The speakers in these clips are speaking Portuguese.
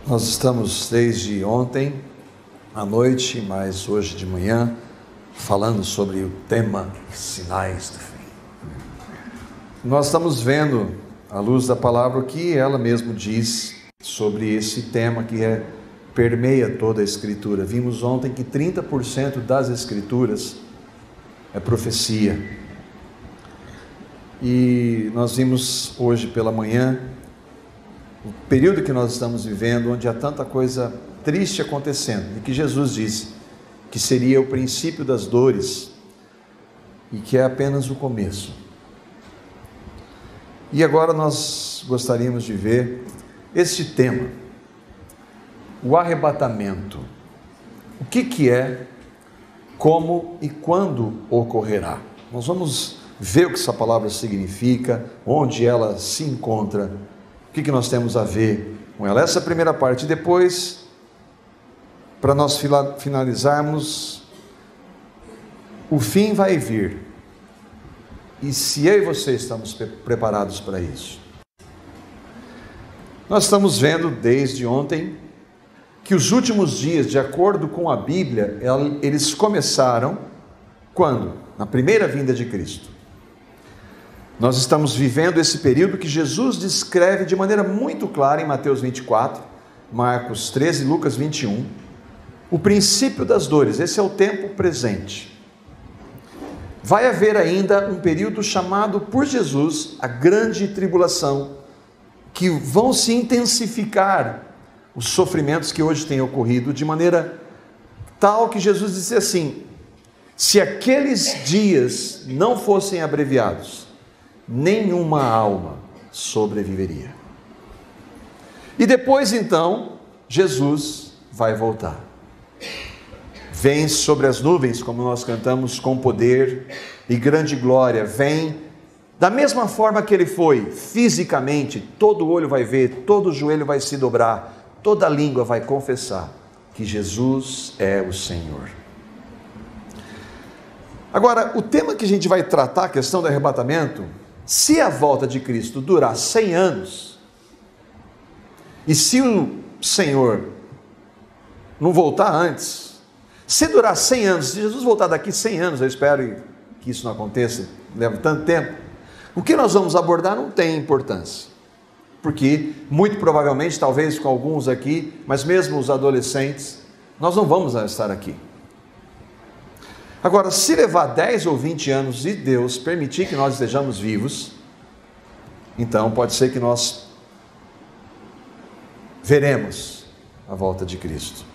Nós estamos desde ontem à noite, mas hoje de manhã, falando sobre o tema Sinais do Fim. Nós estamos vendo, à luz da palavra, o que ela mesma diz sobre esse tema que permeia toda a Escritura. Vimos ontem que 30% das Escrituras é profecia. E nós vimos hoje pela manhã o período que nós estamos vivendo, onde há tanta coisa triste acontecendo, e que Jesus disse que seria o princípio das dores e que é apenas o começo. E agora nós gostaríamos de ver este tema, o arrebatamento. O que é, como e quando ocorrerá? Nós vamos ver o que essa palavra significa, onde ela se encontra, o que nós temos a ver com ela. Essa é a primeira parte. Depois, para nós finalizarmos, o fim vai vir. E se eu e você estamos preparados para isso? Nós estamos vendo desde ontem que os últimos dias, de acordo com a Bíblia, eles começaram quando? Na primeira vinda de Cristo. Nós estamos vivendo esse período que Jesus descreve de maneira muito clara em Mateus 24, Marcos 13, Lucas 21, o princípio das dores. Esse é o tempo presente. Vai haver ainda um período chamado por Jesus a grande tribulação, que vão se intensificar os sofrimentos que hoje têm ocorrido, de maneira tal que Jesus disse assim: se aqueles dias não fossem abreviados, nenhuma alma sobreviveria. E depois então, Jesus vai voltar. Vem sobre as nuvens, como nós cantamos, com poder e grande glória. Vem da mesma forma que ele foi, fisicamente, todo olho vai ver, todo joelho vai se dobrar, toda língua vai confessar que Jesus é o Senhor. Agora, o tema que a gente vai tratar, a questão do arrebatamento, se a volta de Cristo durar 100 anos, e se o Senhor não voltar antes, se durar 100 anos, se Jesus voltar daqui 100 anos, eu espero que isso não aconteça, leva tanto tempo, o que nós vamos abordar não tem importância, porque muito provavelmente, talvez com alguns aqui, mas mesmo os adolescentes, nós não vamos estar aqui. Agora, se levar 10 ou 20 anos e Deus permitir que nós estejamos vivos, então pode ser que nós veremos a volta de Cristo.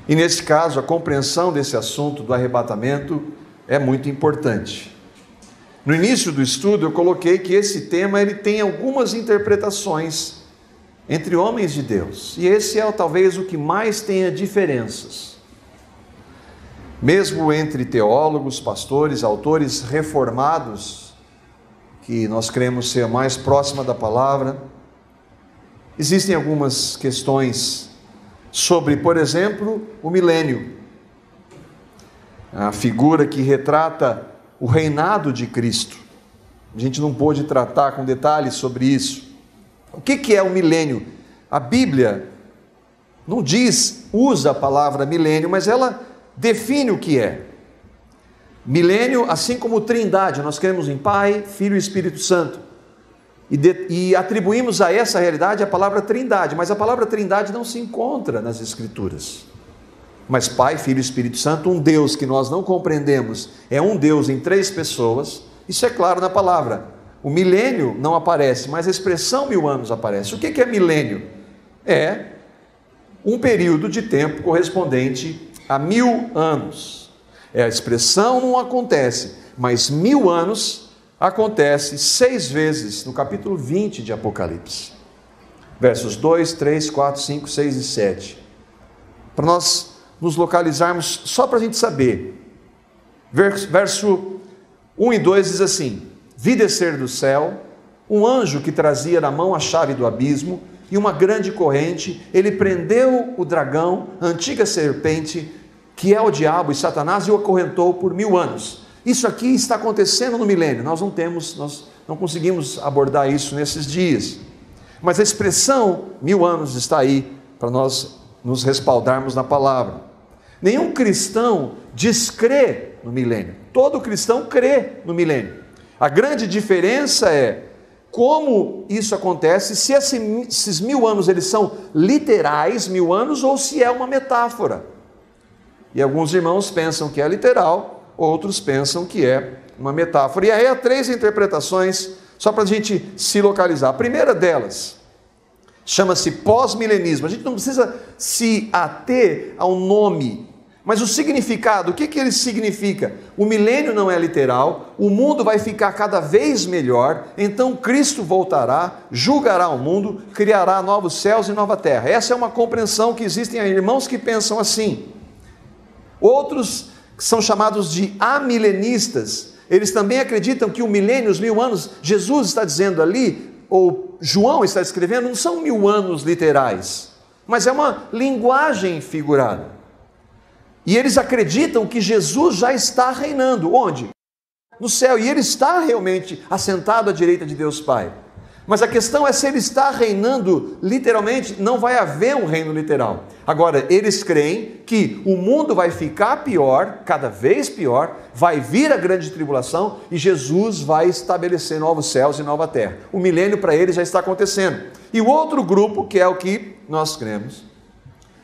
E nesse caso, a compreensão desse assunto do arrebatamento é muito importante. No início do estudo, eu coloquei que esse tema ele tem algumas interpretações entre homens de Deus, e esse é talvez o que mais tenha diferenças. Mesmo entre teólogos, pastores, autores reformados, que nós cremos ser mais próxima da palavra, existem algumas questões sobre, por exemplo, o milênio, a figura que retrata o reinado de Cristo. A gente não pôde tratar com detalhes sobre isso. O que é o milênio? A Bíblia não usa a palavra milênio, mas ela define o que é. Milênio, assim como trindade, nós cremos em Pai, Filho e Espírito Santo. E atribuímos a essa realidade a palavra trindade, mas a palavra trindade não se encontra nas Escrituras. Mas Pai, Filho e Espírito Santo, um Deus que nós não compreendemos, é um Deus em 3 pessoas, isso é claro na palavra. O milênio não aparece, mas a expressão 1000 anos aparece. O que é milênio? É um período de tempo correspondente a 1000 anos. A expressão não acontece, mas 1000 anos acontece 6 vezes no capítulo 20 de Apocalipse. Versos 2, 3, 4, 5, 6 e 7. Para nós nos localizarmos, só para a gente saber. Verso 1 e 2 diz assim: vi descer do céu um anjo que trazia na mão a chave do abismo e uma grande corrente. Ele prendeu o dragão, a antiga serpente, que é o diabo e Satanás, e o acorrentou por 1000 anos. Isso aqui está acontecendo no milênio. Nós não conseguimos abordar isso nesses dias. Mas a expressão 1000 anos está aí para nós nos respaldarmos na palavra. Nenhum cristão descrê no milênio. Todo cristão crê no milênio. A grande diferença é como isso acontece, se esses 1000 anos eles são literais, 1000 anos, ou se é uma metáfora. E alguns irmãos pensam que é literal, outros pensam que é uma metáfora. E aí há 3 interpretações, só para a gente se localizar. A primeira delas chama-se pós-milenismo. A gente não precisa se ater ao nome, mas o significado, o que ele significa? O milênio não é literal, o mundo vai ficar cada vez melhor, então Cristo voltará, julgará o mundo, criará novos céus e nova terra. Essa é uma compreensão que existem irmãos que pensam assim. Outros são chamados de amilenistas, eles também acreditam que o milênio, os 1000 anos, Jesus está dizendo ali, ou João está escrevendo, não são 1000 anos literais, mas é uma linguagem figurada. E eles acreditam que Jesus já está reinando. Onde? No céu. E ele está realmente assentado à direita de Deus Pai. Mas a questão é se ele está reinando literalmente, não vai haver um reino literal. Agora, eles creem que o mundo vai ficar pior, cada vez pior, vai vir a grande tribulação e Jesus vai estabelecer novos céus e nova terra. O milênio para eles já está acontecendo. E o outro grupo, que é o que nós cremos,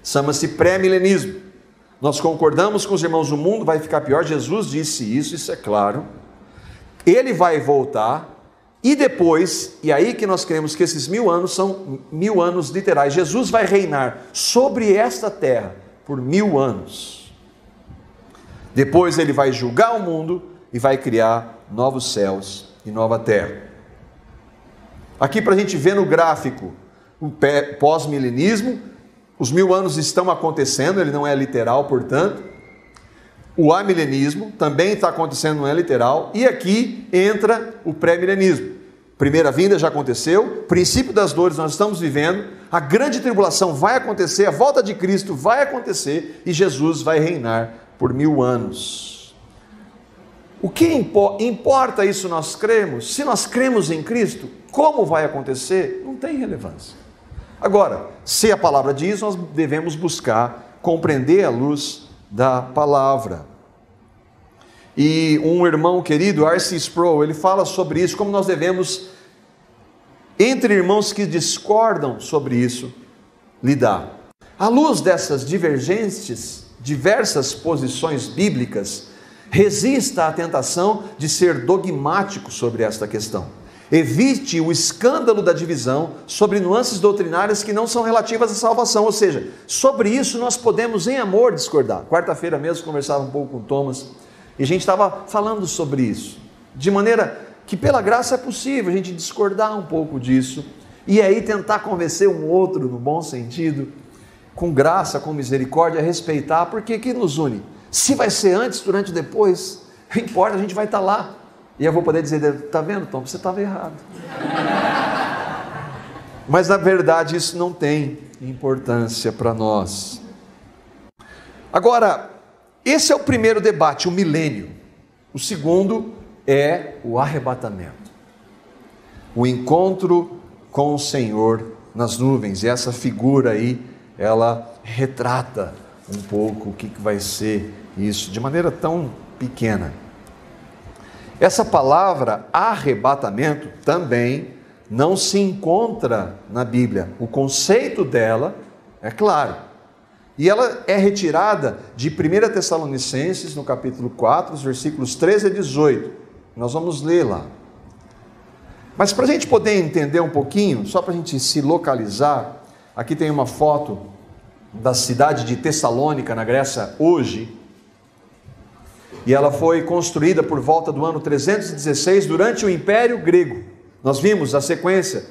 chama-se pré-milenismo. Nós concordamos com os irmãos, o mundo vai ficar pior, Jesus disse isso é claro. Ele vai voltar. E depois, e aí que nós cremos que esses 1000 anos são 1000 anos literais. Jesus vai reinar sobre esta terra por 1000 anos. Depois ele vai julgar o mundo e vai criar novos céus e nova terra. Aqui para a gente ver no gráfico, o pós-milenismo, os 1000 anos estão acontecendo, ele não é literal, portanto. O amilenismo também está acontecendo, não é literal. E aqui entra o pré-milenismo. Primeira vinda já aconteceu, princípio das dores nós estamos vivendo, a grande tribulação vai acontecer, a volta de Cristo vai acontecer e Jesus vai reinar por 1000 anos. O que importa isso nós cremos? Se nós cremos em Cristo, como vai acontecer? Não tem relevância. Agora, se a palavra diz, nós devemos buscar compreender à luz da palavra. E um irmão querido, R.C. Sproul, ele fala sobre isso, como nós devemos, entre irmãos que discordam sobre isso, lidar. À luz dessas diversas posições bíblicas, resista à tentação de ser dogmático sobre esta questão. Evite o escândalo da divisão sobre nuances doutrinárias que não são relativas à salvação, ou seja, sobre isso nós podemos em amor discordar. Quarta-feira mesmo conversava um pouco com o Thomas e a gente estava falando sobre isso, de maneira que pela graça é possível a gente discordar um pouco disso e aí tentar convencer um outro no bom sentido, com graça, com misericórdia, respeitar, porque que nos une? Se vai ser antes, durante ou depois, não importa, a gente vai estar lá. E eu vou poder dizer, está vendo, Tom, você estava errado. Mas na verdade isso não tem importância para nós. Agora, esse é o primeiro debate, o milênio. O segundo é o arrebatamento. O encontro com o Senhor nas nuvens. E essa figura aí, ela retrata um pouco o que vai ser isso, de maneira tão pequena. Essa palavra arrebatamento também não se encontra na Bíblia. O conceito dela é claro. E ela é retirada de 1 Tessalonicenses, no capítulo 4, os versículos 13 a 18. Nós vamos ler lá. Mas para a gente poder entender um pouquinho, só para a gente se localizar, aqui tem uma foto da cidade de Tessalônica, na Grécia, hoje. E ela foi construída por volta do ano 316, durante o Império Grego. Nós vimos a sequência,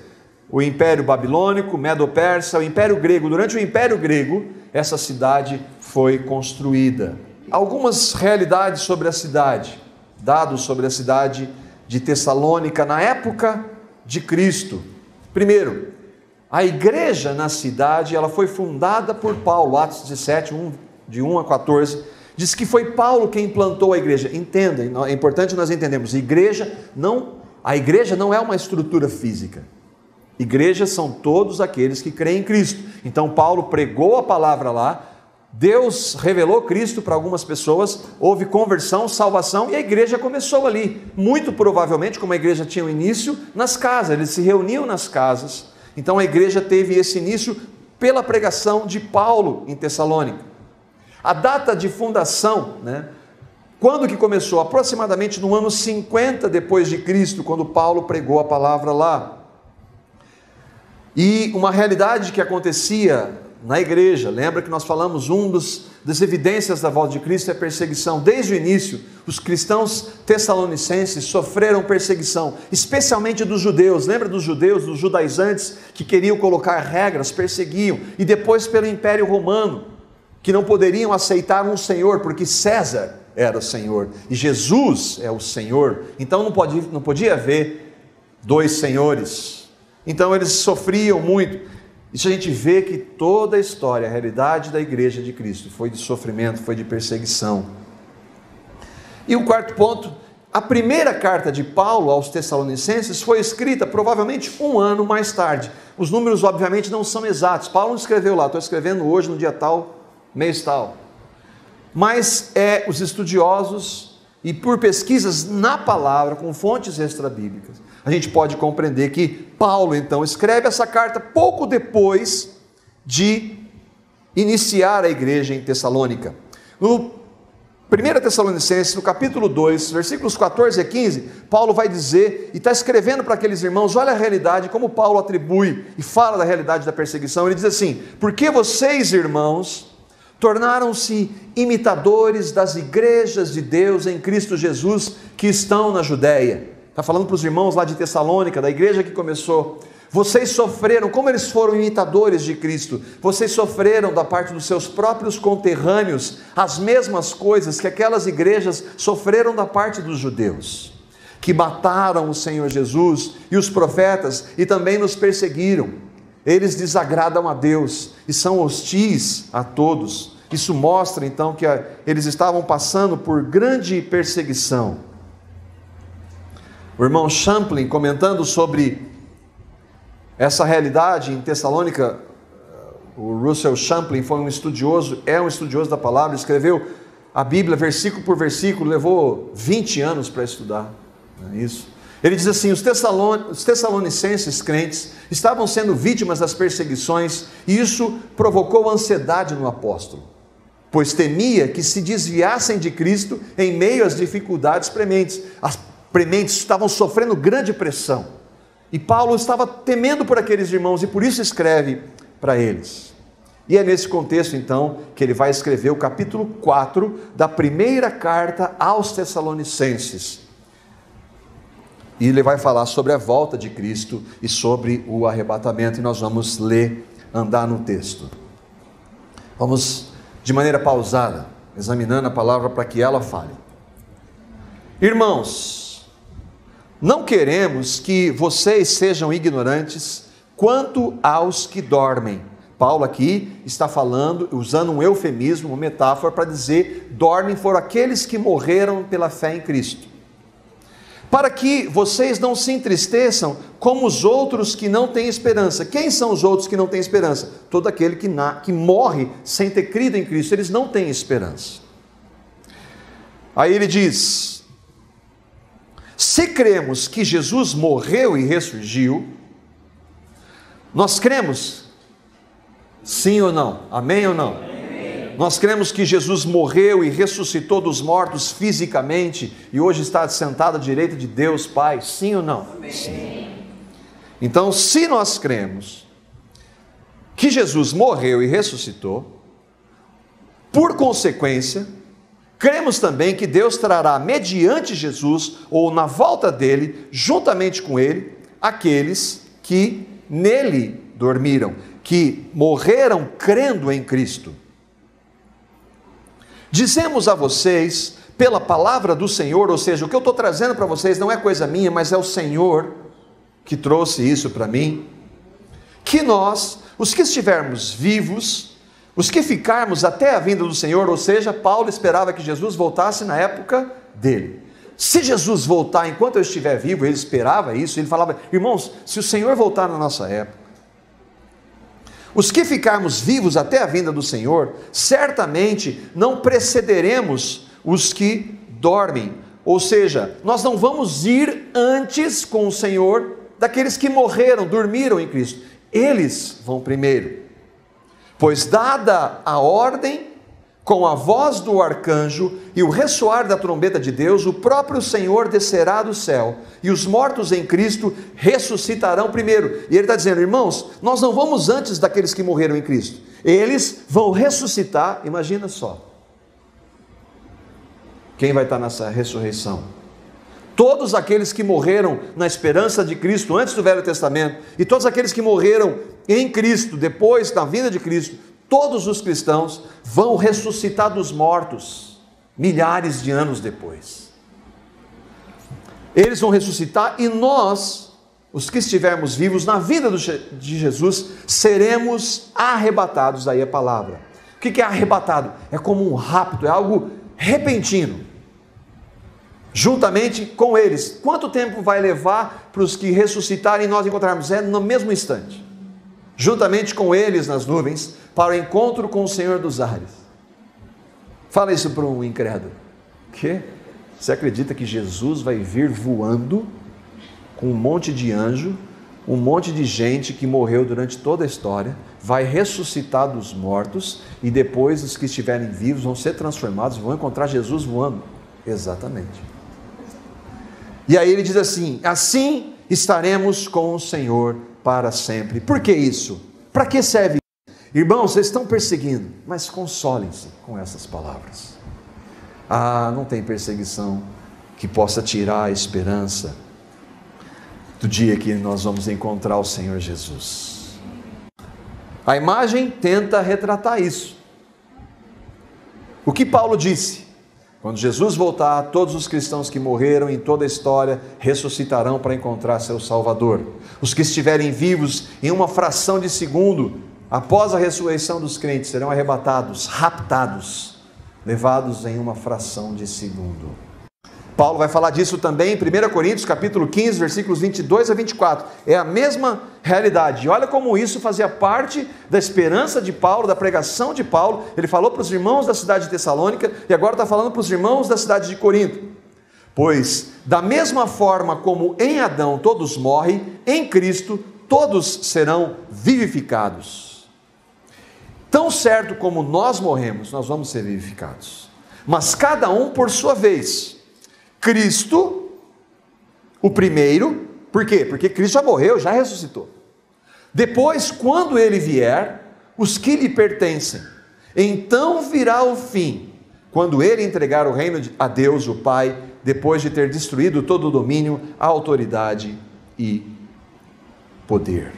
o Império Babilônico, Medo-Persa, o Império Grego. Durante o Império Grego, essa cidade foi construída. Algumas realidades sobre a cidade, dados sobre a cidade de Tessalônica na época de Cristo. Primeiro, a igreja na cidade, ela foi fundada por Paulo, Atos 17, de 1 a 14, diz que foi Paulo quem plantou a igreja. Entenda, é importante nós entendermos, a igreja não é uma estrutura física. Igrejas são todos aqueles que creem em Cristo. Então Paulo pregou a palavra lá, Deus revelou Cristo para algumas pessoas, houve conversão, salvação, e a igreja começou ali. Muito provavelmente, como a igreja tinha um início, nas casas, eles se reuniam nas casas. Então a igreja teve esse início pela pregação de Paulo em Tessalônica. A data de fundação, quando que começou? Aproximadamente no ano 50 depois de Cristo, quando Paulo pregou a palavra lá. E uma realidade que acontecia na igreja, lembra que nós falamos, das evidências da volta de Cristo é a perseguição. Desde o início, os cristãos tessalonicenses sofreram perseguição, especialmente dos judeus. Lembra dos judeus, dos judaizantes, que queriam colocar regras, perseguiam, e depois pelo Império Romano, que não poderiam aceitar um Senhor, porque César era o Senhor, e Jesus é o Senhor, então não podia haver dois senhores. Então eles sofriam muito. Isso a gente vê que toda a história, a realidade da igreja de Cristo, foi de sofrimento, foi de perseguição. E o quarto ponto, a primeira carta de Paulo aos Tessalonicenses foi escrita provavelmente um ano mais tarde. Os números obviamente não são exatos, Paulo não escreveu lá, estou escrevendo hoje no dia tal, mês tal. Mas os estudiosos, e por pesquisas na palavra, com fontes extrabíblicas, a gente pode compreender que Paulo então escreve essa carta pouco depois de iniciar a igreja em Tessalônica. No 1 Tessalonicenses, no capítulo 2, versículos 14 a 15, Paulo vai dizer, e está escrevendo para aqueles irmãos, olha a realidade, como Paulo atribui e fala da realidade da perseguição. Ele diz assim: porque vocês, irmãos, tornaram-se imitadores das igrejas de Deus em Cristo Jesus que estão na Judéia. Está falando para os irmãos lá de Tessalônica, da igreja que começou. Vocês sofreram, como eles foram imitadores de Cristo, vocês sofreram da parte dos seus próprios conterrâneos as mesmas coisas que aquelas igrejas sofreram da parte dos judeus, que mataram o Senhor Jesus e os profetas e também nos perseguiram. Eles desagradam a Deus e são hostis a todos. Isso mostra então que eles estavam passando por grande perseguição. O irmão Champlin, comentando sobre essa realidade em Tessalônica, o Russell Champlin foi um estudioso da palavra, escreveu a Bíblia versículo por versículo, levou 20 anos para estudar isso. Ele diz assim: os tessalonicenses crentes estavam sendo vítimas das perseguições, e isso provocou ansiedade no apóstolo, pois temia que se desviassem de Cristo em meio às dificuldades prementes. As prementes estavam sofrendo grande pressão, e Paulo estava temendo por aqueles irmãos, e por isso escreve para eles. E é nesse contexto então que ele vai escrever o capítulo 4 da primeira carta aos Tessalonicenses, e ele vai falar sobre a volta de Cristo e sobre o arrebatamento, e nós vamos andar no texto. Vamos de maneira pausada, examinando a palavra para que ela fale. Irmãos, não queremos que vocês sejam ignorantes quanto aos que dormem. Paulo aqui está falando, usando um eufemismo, uma metáfora para dizer, dormem foram aqueles que morreram pela fé em Cristo. Para que vocês não se entristeçam como os outros que não têm esperança. Quem são os outros que não têm esperança? Todo aquele que morre sem ter crido em Cristo, eles não têm esperança. Aí ele diz: se cremos que Jesus morreu e ressurgiu, nós cremos, sim ou não? Amém ou não? Amém. Nós cremos que Jesus morreu e ressuscitou dos mortos fisicamente, e hoje está sentado à direita de Deus Pai, sim ou não? Amém. Sim. Então, se nós cremos que Jesus morreu e ressuscitou, por consequência, cremos também que Deus trará mediante Jesus, ou na volta dele, juntamente com ele, aqueles que nele dormiram, que morreram crendo em Cristo. Dizemos a vocês, pela palavra do Senhor, ou seja, o que eu estou trazendo para vocês não é coisa minha, mas é o Senhor que trouxe isso para mim, que nós, os que estivermos vivos, os que ficarmos até a vinda do Senhor, ou seja, Paulo esperava que Jesus voltasse na época dele. Se Jesus voltar enquanto eu estiver vivo, ele esperava isso, ele falava: irmãos, se o Senhor voltar na nossa época, os que ficarmos vivos até a vinda do Senhor, certamente não precederemos os que dormem. Ou seja, nós não vamos ir antes com o Senhor daqueles que morreram, dormiram em Cristo. Eles vão primeiro. Pois dada a ordem, com a voz do arcanjo e o ressoar da trombeta de Deus, o próprio Senhor descerá do céu, e os mortos em Cristo ressuscitarão primeiro. E ele está dizendo: irmãos, nós não vamos antes daqueles que morreram em Cristo. Eles vão ressuscitar. Imagina só. Quem vai estar nessa ressurreição? Todos aqueles que morreram na esperança de Cristo antes do Velho Testamento, e todos aqueles que morreram em Cristo depois da vinda de Cristo, todos os cristãos vão ressuscitar dos mortos, milhares de anos depois. Eles vão ressuscitar e nós, os que estivermos vivos na vida de Jesus, seremos arrebatados. Aí a palavra. O que é arrebatado? É como um rapto, é algo repentino. Juntamente com eles. Quanto tempo vai levar para os que ressuscitarem e nós encontrarmos? É no mesmo instante. Juntamente com eles nas nuvens, para o encontro com o Senhor dos ares. Fala isso para um incrédulo. Que? Você acredita que Jesus vai vir voando com um monte de anjo, um monte de gente que morreu durante toda a história, vai ressuscitar dos mortos, e depois os que estiverem vivos vão ser transformados, vão encontrar Jesus voando? Exatamente. E aí ele diz assim: assim estaremos com o Senhor para sempre. Por que isso? Para que serve isso? Irmãos, vocês estão perseguindo, mas consolem-se com essas palavras. Não tem perseguição que possa tirar a esperança do dia que nós vamos encontrar o Senhor Jesus. A imagem tenta retratar isso. O que Paulo disse? Quando Jesus voltar, todos os cristãos que morreram em toda a história ressuscitarão para encontrar seu Salvador. Os que estiverem vivos em uma fração de segundo, após a ressurreição dos crentes, serão arrebatados, raptados, levados em uma fração de segundo. Paulo vai falar disso também em 1 Coríntios, capítulo 15, versículos 22 a 24. É a mesma realidade. E olha como isso fazia parte da esperança de Paulo, da pregação de Paulo. Ele falou para os irmãos da cidade de Tessalônica e agora está falando para os irmãos da cidade de Corinto. Pois, da mesma forma como em Adão todos morrem, em Cristo todos serão vivificados. Tão certo como nós morremos, nós vamos ser vivificados. Mas cada um por sua vez. Cristo, o primeiro, por quê? Porque Cristo já morreu, já ressuscitou. Depois, quando ele vier, os que lhe pertencem. Então virá o fim, quando ele entregar o reino a Deus, o Pai, depois de ter destruído todo o domínio, a autoridade e poder.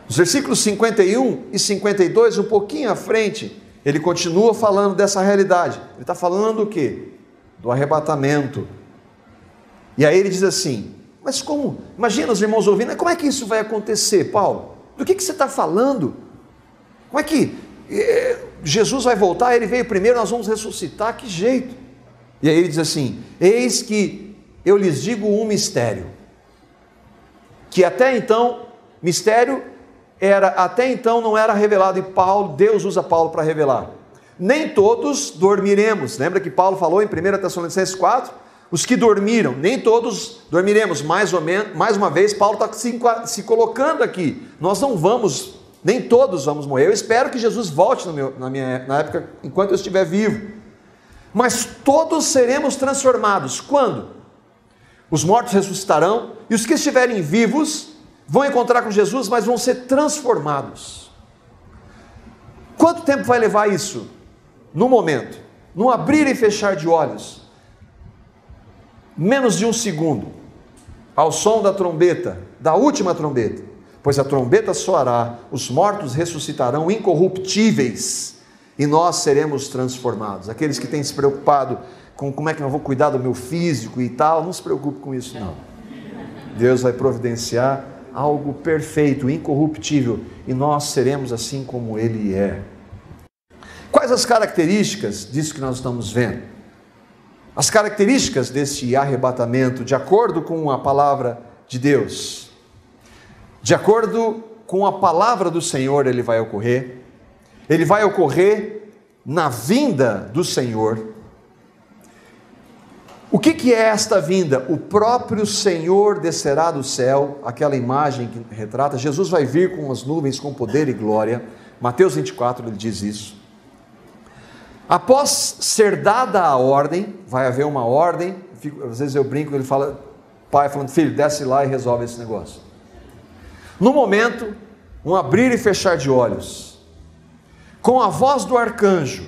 Os versículos 51 e 52, um pouquinho à frente, ele continua falando dessa realidade. Ele está falando do quê? Do arrebatamento. E aí ele diz assim: mas como? Imagina os irmãos ouvindo, como é que isso vai acontecer, Paulo? Do que você está falando? Como é que Jesus vai voltar? Ele veio primeiro, nós vamos ressuscitar? Que jeito? E aí ele diz assim: eis que eu lhes digo um mistério, que até então, até então não era revelado, e Deus usa Paulo para revelar. Nem todos dormiremos. Lembra que Paulo falou em 1 Tessalonicenses 4? Os que dormiram, nem todos dormiremos. Mais uma vez, Paulo está se colocando aqui. Nós não vamos, nem todos vamos morrer. Eu espero que Jesus volte na época, enquanto eu estiver vivo. Mas todos seremos transformados. Quando? Os mortos ressuscitarão, e os que estiverem vivos vão encontrar com Jesus, mas vão ser transformados. Quanto tempo vai levar isso? No momento, no abrir e fechar de olhos, menos de um segundo, ao som da trombeta, da última trombeta, pois a trombeta soará, os mortos ressuscitarão incorruptíveis, e nós seremos transformados. Aqueles que têm se preocupado com como é que eu vou cuidar do meu físico e tal, não se preocupe com isso não. Deus vai providenciar algo perfeito, incorruptível, e nós seremos assim como Ele é. Quais as características disso que nós estamos vendo? As características desse arrebatamento, de acordo com a palavra de Deus, de acordo com a palavra do Senhor, ele vai ocorrer na vinda do Senhor. O que é esta vinda? O próprio Senhor descerá do céu, aquela imagem que retrata, Jesus vai vir com as nuvens com poder e glória, Mateus 24 ele diz isso. Após ser dada a ordem, vai haver uma ordem, às vezes eu brinco, ele fala, pai falando, filho, desce lá e resolve esse negócio. No momento, um abrir e fechar de olhos, com a voz do arcanjo,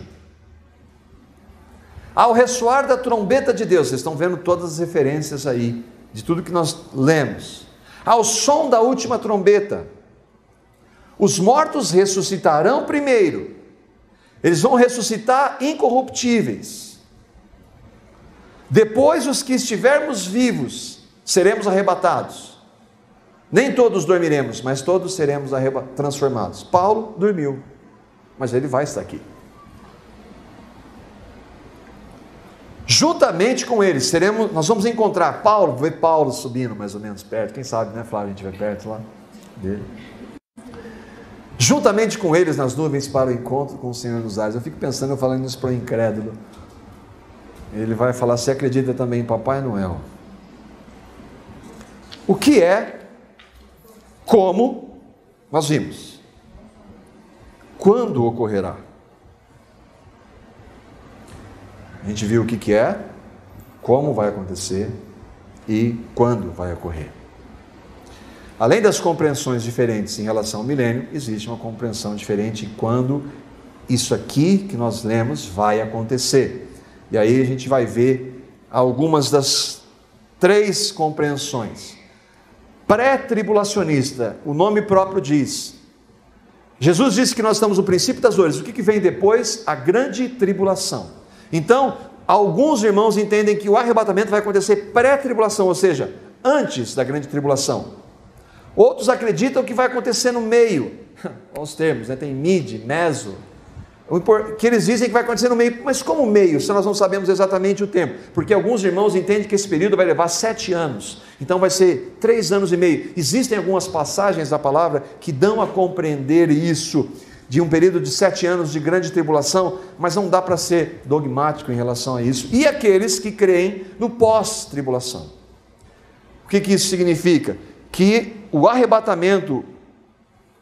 ao ressoar da trombeta de Deus, vocês estão vendo todas as referências aí, de tudo que nós lemos, ao som da última trombeta, os mortos ressuscitarão primeiro, eles vão ressuscitar incorruptíveis, depois os que estivermos vivos, seremos arrebatados, nem todos dormiremos, mas todos seremos transformados. Paulo dormiu, mas ele vai estar aqui. Juntamente com eles, nós vamos encontrar Paulo, ver Paulo subindo mais ou menos perto, quem sabe, né, Flávio, a gente vai perto lá dele. Juntamente com eles nas nuvens para o encontro com o Senhor nos ares. Eu fico pensando, eu falando isso para o incrédulo. Ele vai falar, você acredita também em Papai Noel? O que é, como, nós vimos. Quando ocorrerá? A gente viu o que é, como vai acontecer e quando vai ocorrer. Além das compreensões diferentes em relação ao milênio, existe uma compreensão diferente em quando isso aqui que nós lemos vai acontecer. E aí a gente vai ver algumas das 3 compreensões. Pré-tribulacionista, o nome próprio diz. Jesus disse que nós estamos no princípio das dores. O que vem depois? A grande tribulação. Então, alguns irmãos entendem que o arrebatamento vai acontecer pré-tribulação, ou seja, antes da grande tribulação. Outros acreditam que vai acontecer no meio. Olha os termos, né? Tem mid, meso. Que eles dizem que vai acontecer no meio. Mas como meio? Se nós não sabemos exatamente o tempo. Porque alguns irmãos entendem que esse período vai levar 7 anos. Então vai ser 3 anos e meio. Existem algumas passagens da palavra que dão a compreender isso, de um período de 7 anos de grande tribulação, mas não dá para ser dogmático em relação a isso. E aqueles que creem no pós-tribulação. O que isso significa? Que o arrebatamento,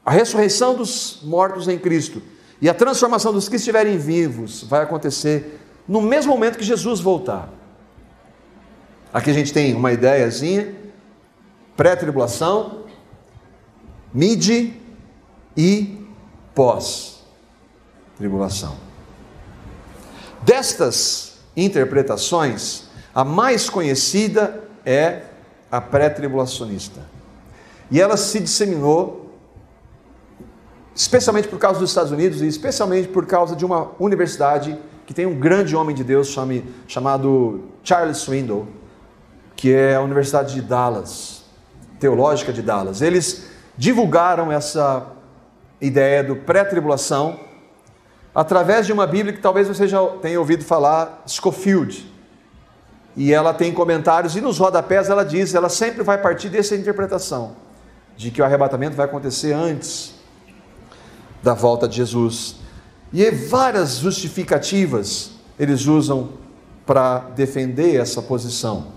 a ressurreição dos mortos em Cristo e a transformação dos que estiverem vivos vai acontecer no mesmo momento que Jesus voltar. Aqui a gente tem uma ideiazinha, pré-tribulação, mid e pós-tribulação. Destas interpretações, a mais conhecida é a pré-tribulacionista. E ela se disseminou, especialmente por causa dos Estados Unidos e especialmente por causa de uma universidade que tem um grande homem de Deus chamado Charles Swindoll, que é a Universidade de Dallas, Teológica de Dallas. Eles divulgaram essa ideia do pré-tribulação através de uma Bíblia que talvez você já tenha ouvido falar, Scofield. E ela tem comentários, e nos rodapés ela diz, ela sempre vai partir dessa interpretação, de que o arrebatamento vai acontecer antes da volta de Jesus. E várias justificativas eles usam para defender essa posição.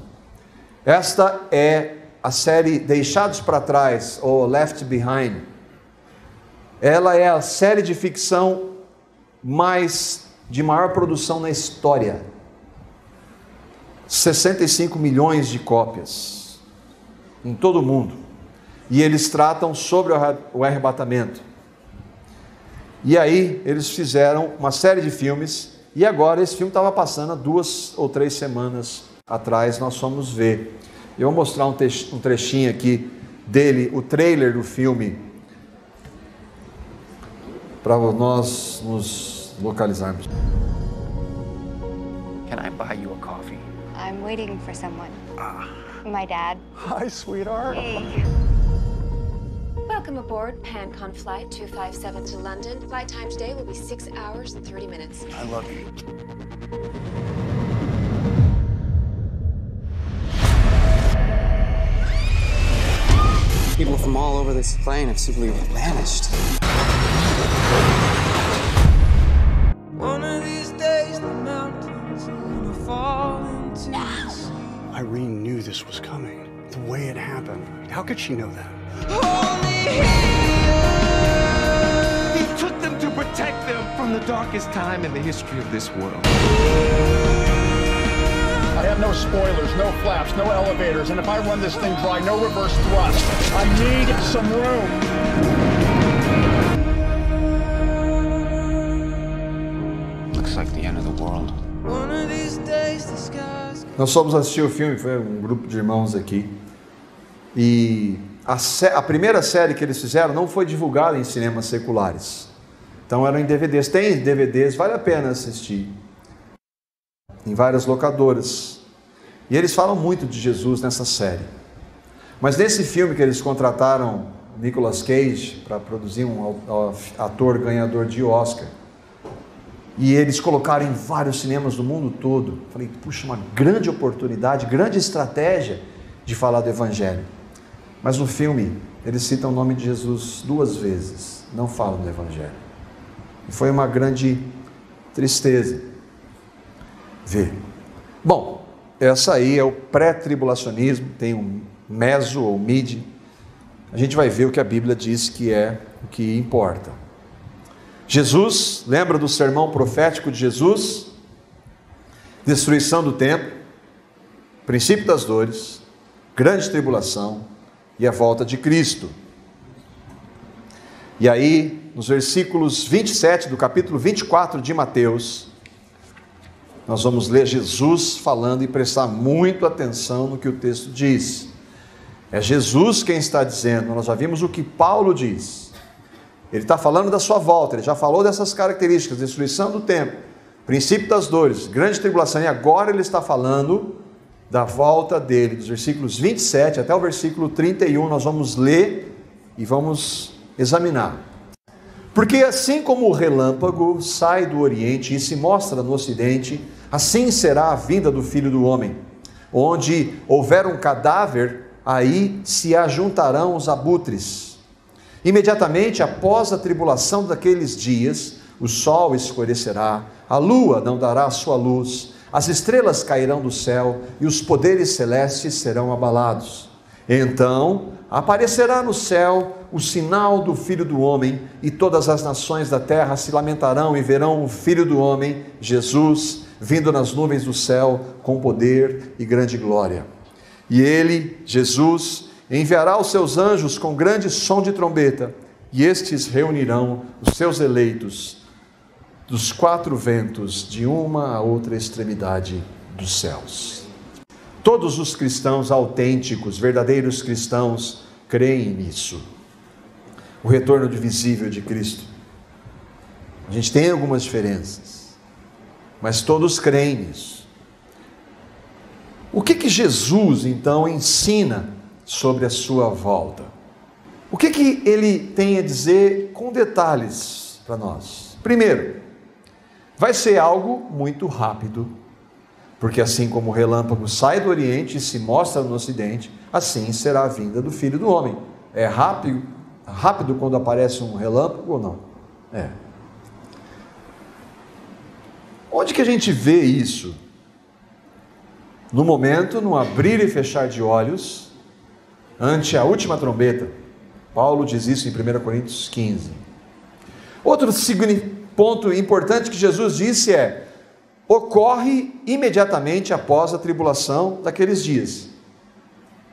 Esta é a série Deixados para Trás, ou Left Behind. Ela é a série de ficção de maior produção na história. 65 milhões de cópias em todo o mundo. E eles tratam sobre o arrebatamento. E aí eles fizeram uma série de filmes, e agora esse filme estava passando há 2 ou 3 semanas atrás, nós fomos ver. Eu vou mostrar um trechinho aqui dele, o trailer do filme, para nós nos localizarmos. Can I buy you a coffee? I'm waiting for someone. My dad. Hi, sweetheart. Hey. Welcome aboard PanCon Flight 257 to London. Flight time today will be 6 hours and 30 minutes. I love you. People from all over this plane have simply vanished. One of these days the mountains are gonna fall into the sea. Irene knew this was coming. The way it happened. How could she know that? He took them to protect them from the darkest time in the history of this world. I have no spoilers, no flaps, no elevators, and if I run this thing dry, no reverse thrust. I need some room. Looks like the end of the world. One of these days the skies. Nós fomos assistir o filme, foi um grupo de irmãos aqui, e a primeira série que eles fizeram não foi divulgada em cinemas seculares, então eram em DVDs, tem DVDs, vale a pena assistir, em várias locadoras, e eles falam muito de Jesus nessa série, mas nesse filme que eles contrataram Nicolas Cage para produzir, um ator ganhador de Oscar, e eles colocaram em vários cinemas do mundo todo. Falei, puxa, uma grande oportunidade, grande estratégia de falar do Evangelho. Mas no filme, eles citam o nome de Jesus 2 vezes, não falam do Evangelho. E foi uma grande tristeza ver. Bom, essa aí é o pré-tribulacionismo, tem um meso ou mid. A gente vai ver o que a Bíblia diz que é o que importa. Jesus, lembra do sermão profético de Jesus? Destruição do templo, princípio das dores, grande tribulação e a volta de Cristo. E aí, nos versículos 27 do capítulo 24 de Mateus, nós vamos ler Jesus falando e prestar muito atenção no que o texto diz. É Jesus quem está dizendo, nós já vimos o que Paulo diz. Ele está falando da sua volta, ele já falou dessas características, destruição do templo, princípio das dores, grande tribulação, e agora ele está falando da volta dele, dos versículos 27 até o versículo 31, nós vamos ler e vamos examinar. Porque assim como o relâmpago sai do Oriente e se mostra no Ocidente, assim será a vinda do Filho do Homem. Onde houver um cadáver, aí se ajuntarão os abutres. Imediatamente após a tribulação daqueles dias, o sol escurecerá, a lua não dará a sua luz, as estrelas cairão do céu e os poderes celestes serão abalados. Então aparecerá no céu o sinal do Filho do Homem, e todas as nações da terra se lamentarão e verão o Filho do Homem, Jesus, vindo nas nuvens do céu com poder e grande glória. E ele, Jesus, enviará os seus anjos com grande som de trombeta, e estes reunirão os seus eleitos dos 4 ventos, de uma a outra extremidade dos céus. Todos os cristãos autênticos, verdadeiros cristãos, creem nisso. O retorno visível de Cristo. A gente tem algumas diferenças, mas todos creem nisso. O que Jesus, então, ensina sobre a sua volta? O que ele tem a dizer com detalhes para nós? Primeiro, vai ser algo muito rápido, porque assim como o relâmpago sai do Oriente e se mostra no Ocidente, assim será a vinda do Filho do Homem. É rápido quando aparece um relâmpago ou não? É. Onde que a gente vê isso? No momento, no abrir e fechar de olhos, ante a última trombeta. Paulo diz isso em 1 Coríntios 15. Outro ponto importante que Jesus disse é: ocorre imediatamente após a tribulação daqueles dias.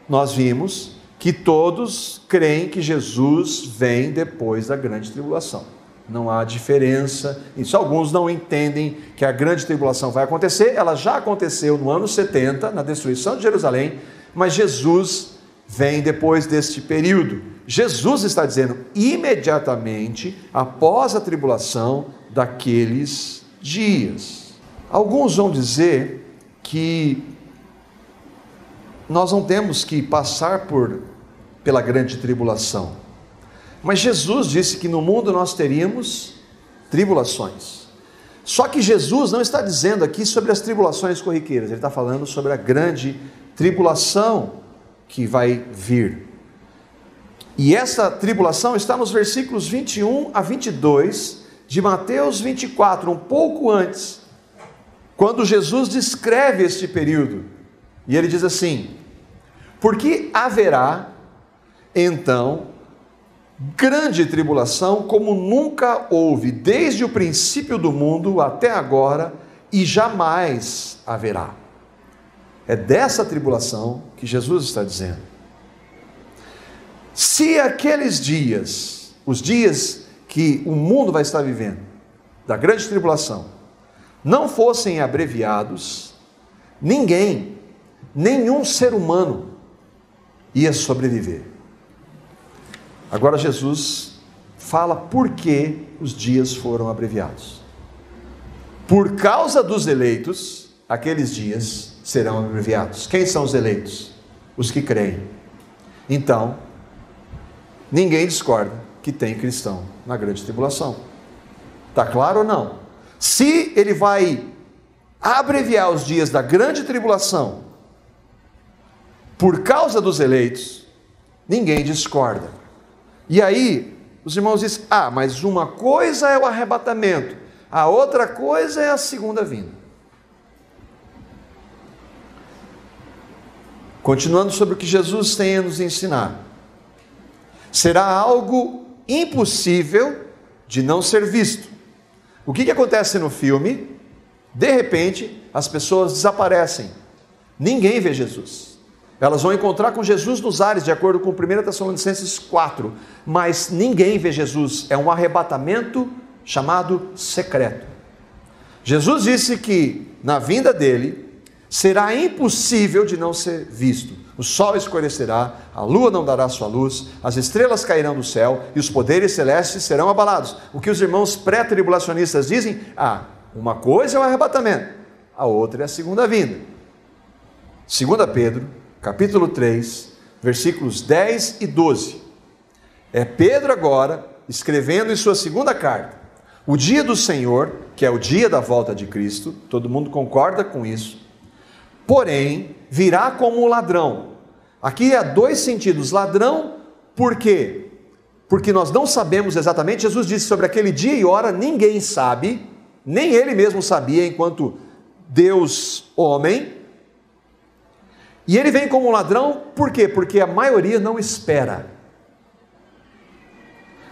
Nós vimos que todos creem que Jesus vem depois da grande tribulação. Não há diferença. Isso, alguns não entendem que a grande tribulação vai acontecer. Ela já aconteceu no ano 70, na destruição de Jerusalém, mas Jesus vem depois deste período. Jesus está dizendo imediatamente após a tribulação daqueles dias. Alguns vão dizer que nós não temos que passar pela grande tribulação. Mas Jesus disse que no mundo nós teríamos tribulações. Só que Jesus não está dizendo aqui sobre as tribulações corriqueiras, ele está falando sobre a grande tribulação que vai vir. E essa tribulação está nos versículos 21 a 22 de Mateus 24, um pouco antes, quando Jesus descreve este período. E ele diz assim: porque haverá então grande tribulação, como nunca houve desde o princípio do mundo até agora, e jamais haverá. É dessa tribulação que Jesus está dizendo. Se aqueles dias, os dias que o mundo vai estar vivendo, da grande tribulação, não fossem abreviados, nenhum ser humano ia sobreviver. Agora Jesus fala por que os dias foram abreviados. Por causa dos eleitos, aqueles dias serão abreviados. Quem são os eleitos? Os que creem. Então, ninguém discorda que tem cristão na grande tribulação. Está claro ou não? Se ele vai abreviar os dias da grande tribulação por causa dos eleitos, ninguém discorda. E aí, os irmãos dizem: mas uma coisa é o arrebatamento, a outra coisa é a segunda vinda. Continuando sobre o que Jesus tem a nos ensinar. Será algo impossível de não ser visto. O que acontece no filme? De repente, as pessoas desaparecem. Ninguém vê Jesus. Elas vão encontrar com Jesus nos ares, de acordo com 1 Tessalonicenses 4. Mas ninguém vê Jesus. É um arrebatamento chamado secreto. Jesus disse que na vinda dele será impossível de não ser visto. O sol escurecerá, a lua não dará sua luz, as estrelas cairão do céu e os poderes celestes serão abalados. O que os irmãos pré-tribulacionistas dizem? Uma coisa é o arrebatamento, a outra é a segunda vinda. 2 Pedro, capítulo 3, versículos 10 e 12. É Pedro agora escrevendo em sua segunda carta. O dia do Senhor, que é o dia da volta de Cristo, todo mundo concorda com isso, porém, virá como um ladrão. Aqui há dois sentidos. Ladrão, por quê? Porque nós não sabemos exatamente. Jesus disse sobre aquele dia e hora, ninguém sabe, nem ele mesmo sabia enquanto Deus homem. E ele vem como um ladrão, por quê? Porque a maioria não espera.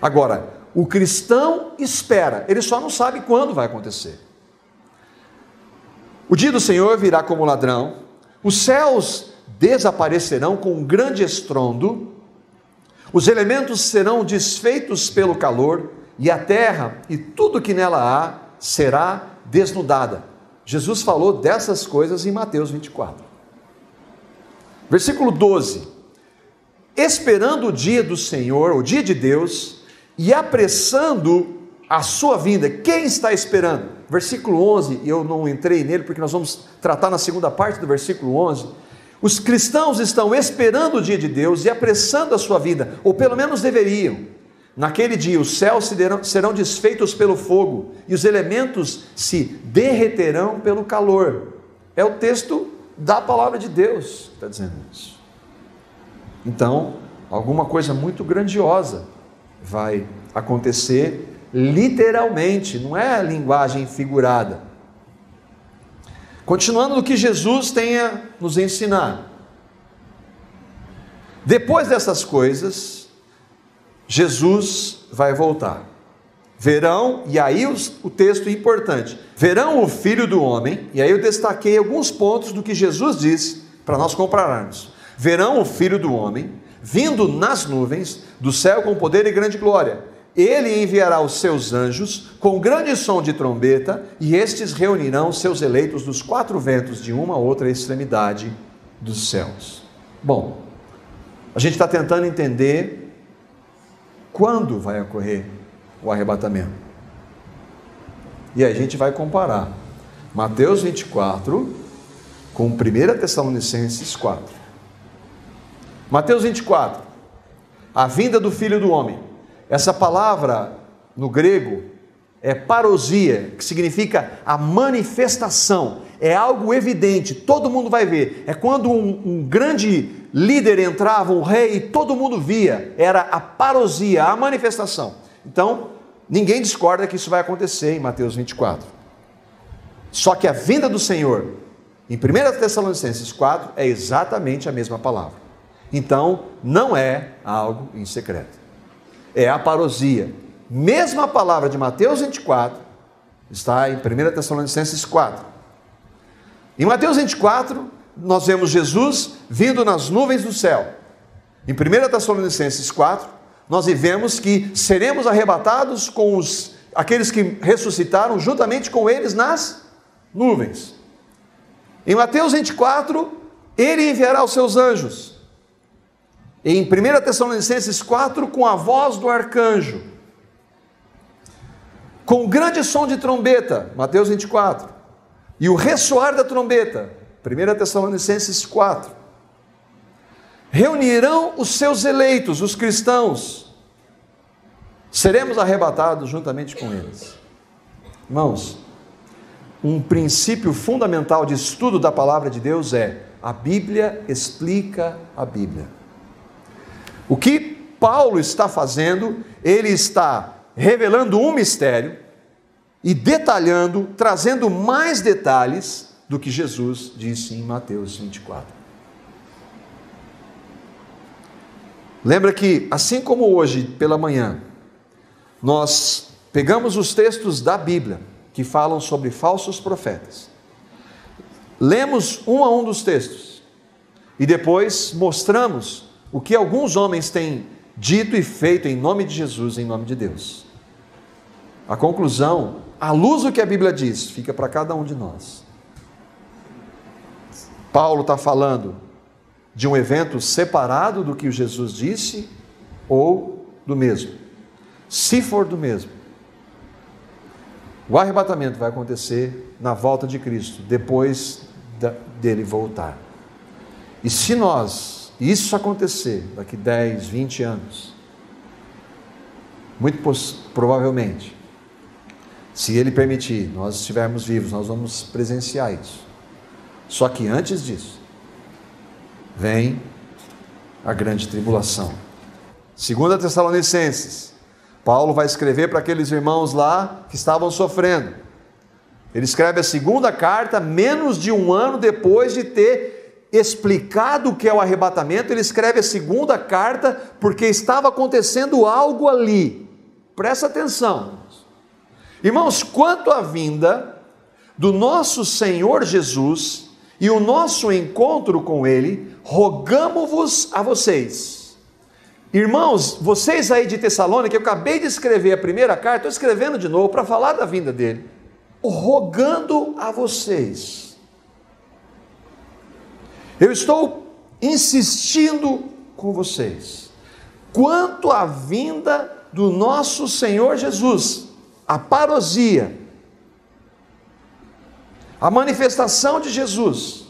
Agora, o cristão espera, ele só não sabe quando vai acontecer. O dia do Senhor virá como ladrão, os céus desaparecerão com um grande estrondo, os elementos serão desfeitos pelo calor, e a terra e tudo que nela há será desnudada. Jesus falou dessas coisas em Mateus 24. Versículo 12. Esperando o dia do Senhor, o dia de Deus, e apressando a sua vinda. Quem está esperando? Versículo 11, e eu não entrei nele porque nós vamos tratar na segunda parte do versículo 11. Os cristãos estão esperando o dia de Deus e apressando a sua vinda, ou pelo menos deveriam. Naquele dia os céus serão desfeitos pelo fogo e os elementos se derreterão pelo calor. É o texto da palavra de Deus que está dizendo isso. Então, alguma coisa muito grandiosa vai acontecer literalmente, não é linguagem figurada. Continuando no que Jesus tem a nos ensinar. Depois dessas coisas, Jesus vai voltar. Verão, e aí o texto é importante, verão o Filho do Homem, e aí eu destaquei alguns pontos do que Jesus disse, para nós compararmos. Verão o Filho do Homem, vindo nas nuvens, do céu com poder e grande glória. Ele enviará os seus anjos, com grande som de trombeta, e estes reunirão seus eleitos dos quatro ventos, de uma a outra extremidade dos céus. Bom, a gente está tentando entender quando vai ocorrer o arrebatamento. E aí a gente vai comparar Mateus 24 com 1 Tessalonicenses 4. Mateus 24, a vinda do Filho do Homem. Essa palavra no grego é parousia, que significa a manifestação. É algo evidente, todo mundo vai ver. É quando um grande líder entrava, um rei, e todo mundo via. Era a parousia, a manifestação. Então, ninguém discorda que isso vai acontecer em Mateus 24. Só que a vinda do Senhor, em 1 Tessalonicenses 4, é exatamente a mesma palavra. Então, não é algo em secreto. É a parousia. Mesma palavra de Mateus 24, está em 1 Tessalonicenses 4. Em Mateus 24, nós vemos Jesus vindo nas nuvens do céu. Em 1 Tessalonicenses 4, nós vemos que seremos arrebatados com aqueles que ressuscitaram juntamente com eles nas nuvens. Em Mateus 24, ele enviará os seus anjos. Em 1 Tessalonicenses 4, com a voz do arcanjo, com grande som de trombeta, Mateus 24, e o ressoar da trombeta, 1 Tessalonicenses 4, reunirão os seus eleitos, os cristãos, seremos arrebatados juntamente com eles. Irmãos, um princípio fundamental de estudo da palavra de Deus é: a Bíblia explica a Bíblia. O que Paulo está fazendo, ele está revelando um mistério e detalhando, trazendo mais detalhes do que Jesus disse em Mateus 24. Lembra que, assim como hoje pela manhã, nós pegamos os textos da Bíblia que falam sobre falsos profetas, lemos um a um dos textos e depois mostramos o que alguns homens têm dito e feito em nome de Jesus, em nome de Deus. A conclusão, à luz do que a Bíblia diz, fica para cada um de nós. Paulo está falando de um evento separado do que Jesus disse ou do mesmo? Se for do mesmo, o arrebatamento vai acontecer na volta de Cristo, depois dele voltar. E se isso acontecer daqui 10, 20 anos, muito provavelmente, se Ele permitir, nós estivermos vivos, nós vamos presenciar isso. Só que antes disso, vem a grande tribulação. 2 Tessalonicenses, Paulo vai escrever para aqueles irmãos lá que estavam sofrendo. Ele escreve a segunda carta, menos de um ano depois de ter explicado o que é o arrebatamento. Ele escreve a segunda carta porque estava acontecendo algo ali. Presta atenção, irmãos, quanto à vinda do nosso Senhor Jesus e o nosso encontro com Ele, rogamo-vos a vocês. Irmãos, vocês aí de Tessalônica, eu acabei de escrever a primeira carta, estou escrevendo de novo para falar da vinda dele, rogando a vocês. Eu estou insistindo com vocês, quanto à vinda do nosso Senhor Jesus, a parousia, a manifestação de Jesus,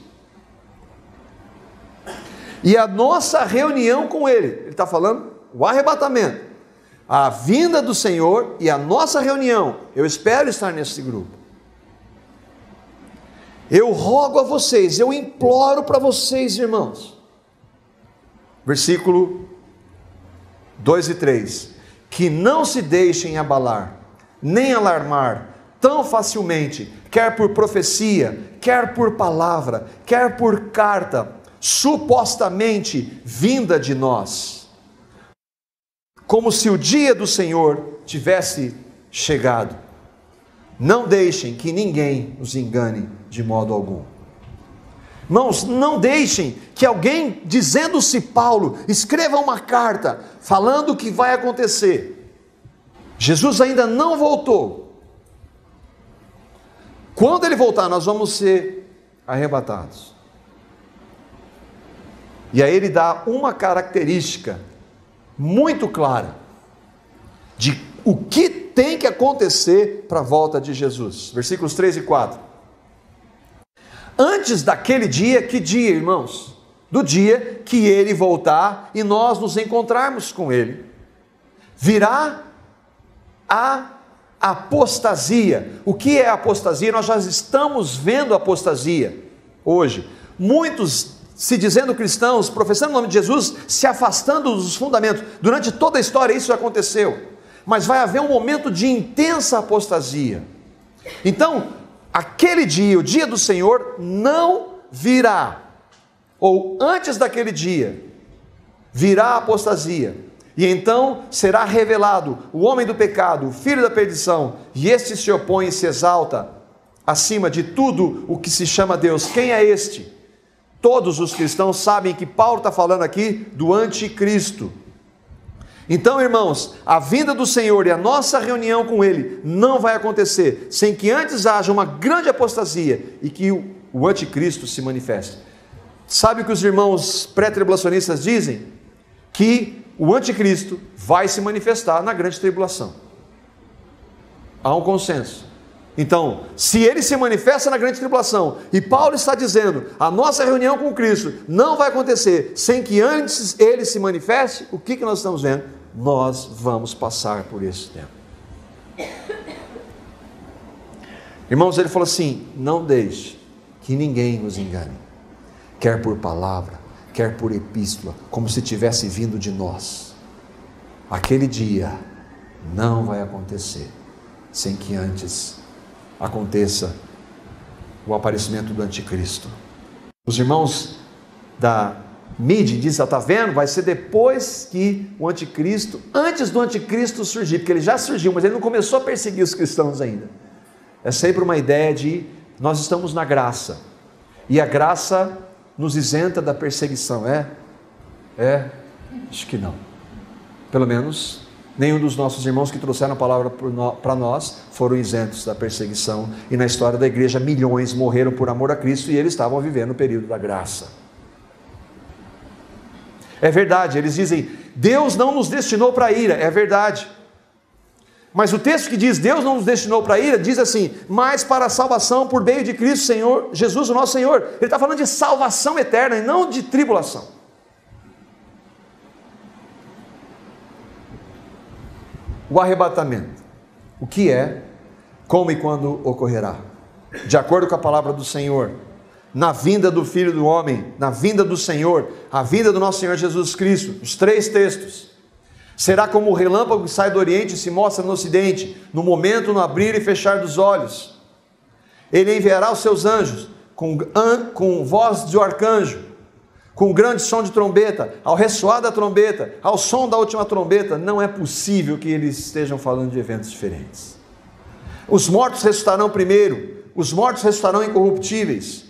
e a nossa reunião com Ele. Ele está falando o arrebatamento, a vinda do Senhor e a nossa reunião. Eu espero estar nesse grupo. Eu rogo a vocês, eu imploro para vocês, irmãos. Versículo 2 e 3. Que não se deixem abalar, nem alarmar tão facilmente, quer por profecia, quer por palavra, quer por carta, supostamente vinda de nós, como se o dia do Senhor tivesse chegado. Não deixem que ninguém os engane de modo algum. Irmãos, não deixem que alguém, dizendo-se Paulo, escreva uma carta falando o que vai acontecer. Jesus ainda não voltou. Quando Ele voltar, nós vamos ser arrebatados. E aí Ele dá uma característica muito clara de o que tem que acontecer para a volta de Jesus. Versículos 3 e 4. Antes daquele dia, que dia, irmãos? Do dia que Ele voltar e nós nos encontrarmos com Ele. virá a apostasia. O que é apostasia? Nós já estamos vendo apostasia hoje. Muitos se dizendo cristãos, professando o nome de Jesus, se afastando dos fundamentos. Durante toda a história isso aconteceu. Mas vai haver um momento de intensa apostasia. Então, aquele dia, o dia do Senhor, não virá. Ou antes daquele dia, virá a apostasia. E então será revelado o homem do pecado, o filho da perdição, e este se opõe e se exalta acima de tudo o que se chama Deus. Quem é este? Todos os cristãos sabem que Paulo está falando aqui do anticristo. Então, irmãos, a vinda do Senhor e a nossa reunião com Ele não vai acontecer sem que antes haja uma grande apostasia e que o anticristo se manifeste. Sabe o que os irmãos pré-tribulacionistas dizem? Que o anticristo vai se manifestar na grande tribulação. Há um consenso. Então, se ele se manifesta na grande tribulação, e Paulo está dizendo, a nossa reunião com Cristo não vai acontecer sem que antes ele se manifeste, o que nós estamos vendo? Nós vamos passar por esse tempo. Irmãos, ele falou assim, não deixe que ninguém os engane, quer por palavra, quer por epístola, como se tivesse vindo de nós. Aquele dia não vai acontecer sem que antes aconteça o aparecimento do anticristo. Os irmãos da mídia dizem, está vendo? Vai ser depois que o anticristo, antes do anticristo surgir, porque ele já surgiu, mas ele não começou a perseguir os cristãos ainda. É sempre uma ideia de, nós estamos na graça, e a graça nos isenta da perseguição, acho que não. Pelo menos nenhum dos nossos irmãos que trouxeram a palavra para nós foram isentos da perseguição. E na história da igreja, milhões morreram por amor a Cristo e eles estavam vivendo o período da graça. É verdade, eles dizem, Deus não nos destinou para a ira. É verdade. Mas o texto que diz, Deus não nos destinou para a ira, diz assim, mas para a salvação por meio de Cristo Senhor, Jesus o nosso Senhor. Ele está falando de salvação eterna e não de tribulação. O arrebatamento, o que é, como e quando ocorrerá? De acordo com a palavra do Senhor, na vinda do Filho do Homem, na vinda do Senhor, a vinda do nosso Senhor Jesus Cristo, os 3 textos, será como o relâmpago que sai do Oriente e se mostra no Ocidente, no momento, no abrir e fechar dos olhos. Ele enviará os seus anjos, com voz de arcanjo, com grande som de trombeta, ao ressoar da trombeta, ao som da última trombeta. Não é possível que eles estejam falando de eventos diferentes. Os mortos ressuscitarão primeiro, os mortos ressuscitarão incorruptíveis.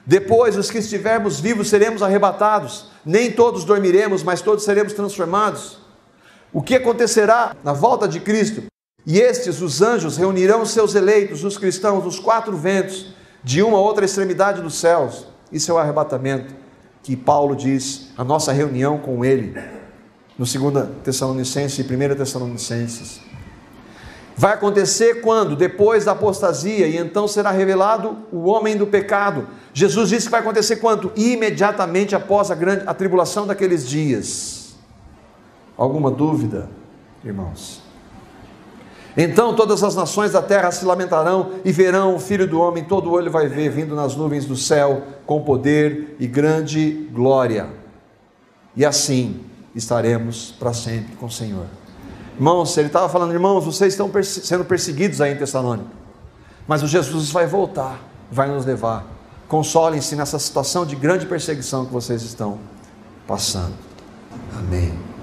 Depois, os que estivermos vivos seremos arrebatados. Nem todos dormiremos, mas todos seremos transformados. O que acontecerá na volta de Cristo? E estes, os anjos, reunirão os seus eleitos, os cristãos, dos 4 ventos, de uma a outra extremidade dos céus. Isso é o arrebatamento que Paulo diz, a nossa reunião com Ele, no 2 Tessalonicenses e 1 Tessalonicenses. Vai acontecer quando? Depois da apostasia, e então será revelado o homem do pecado. Jesus disse que vai acontecer quando? Imediatamente após a tribulação daqueles dias. Alguma dúvida, irmãos? Então todas as nações da terra se lamentarão e verão o Filho do Homem, todo olho vai ver, vindo nas nuvens do céu, com poder e grande glória. E assim estaremos para sempre com o Senhor. Irmãos, ele estava falando, irmãos, vocês estão sendo perseguidos aí em Tessalônica, mas o Jesus vai voltar, vai nos levar. Consolem-se nessa situação de grande perseguição que vocês estão passando. Amém.